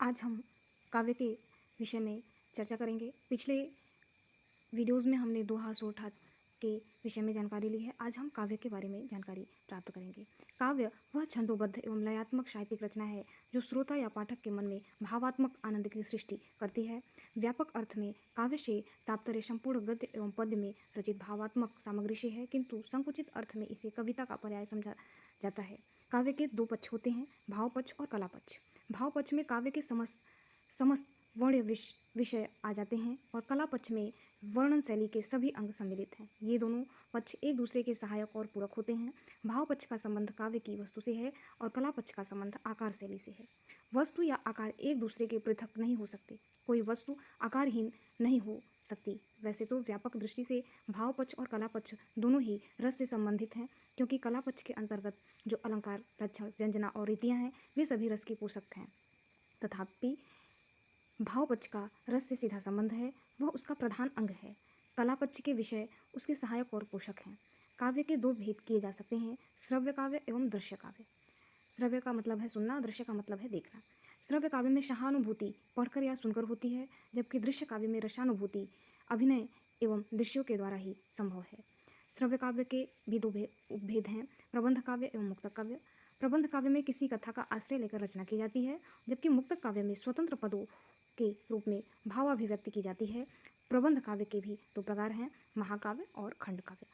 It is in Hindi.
आज हम काव्य के विषय में चर्चा करेंगे। पिछले वीडियोज़ में हमने दोहा सोरठा के विषय में जानकारी ली है। आज हम काव्य के बारे में जानकारी प्राप्त करेंगे। काव्य वह छंदोबद्ध एवं लयात्मक साहित्यिक रचना है जो श्रोता या पाठक के मन में भावात्मक आनंद की सृष्टि करती है। व्यापक अर्थ में काव्य से तात्पर्य संपूर्ण गद्य एवं पद्य में रचित भावात्मक सामग्री से है, किंतु संकुचित अर्थ में इसे कविता का पर्याय समझा जाता है। काव्य के दो पक्ष होते हैं, भाव पक्ष और कला पक्ष। भाव पक्ष में काव्य के समस्त वर्ण्य विषय आ जाते हैं और कला पक्ष में वर्णन शैली के सभी अंग सम्मिलित हैं। ये दोनों पक्ष एक दूसरे के सहायक और पूरक होते हैं। भाव पक्ष का संबंध काव्य की वस्तु से है और कला पक्ष का संबंध आकार शैली से है। वस्तु या आकार एक दूसरे के पृथक नहीं हो सकते। कोई वस्तु आकारहीन नहीं हो सकती। वैसे तो व्यापक दृष्टि से भाव पक्ष और कला पक्ष दोनों ही रस से संबंधित हैं, क्योंकि कला पक्ष के अंतर्गत जो अलंकार, लक्षण, व्यंजना और रीतियाँ हैं वे सभी रस के पोषक हैं। तथापि भाव पक्ष का रस से सीधा संबंध है, वह उसका प्रधान अंग है। कला पक्ष के विषय उसके सहायक और पोषक हैं। काव्य के दो भेद किए जा सकते हैं, श्रव्य काव्य एवं दृश्य काव्य। श्रव्य का मतलब है सुनना, दृश्य का मतलब है देखना। श्रव्य काव्य में सहानुभूति पढ़कर या सुनकर होती है, जबकि दृश्य काव्य में रसानुभूति अभिनय एवं दृश्यों के द्वारा ही संभव है। श्रव्य काव्य के भी दो उपभेद हैं, प्रबंध काव्य एवं मुक्तक काव्य। प्रबंध काव्य में किसी कथा का आश्रय लेकर रचना की जाती है, जबकि मुक्तक काव्य में स्वतंत्र पदों के रूप में भावाभिव्यक्ति की जाती है। प्रबंध काव्य के भी दो प्रकार हैं, महाकाव्य और खंड काव्य।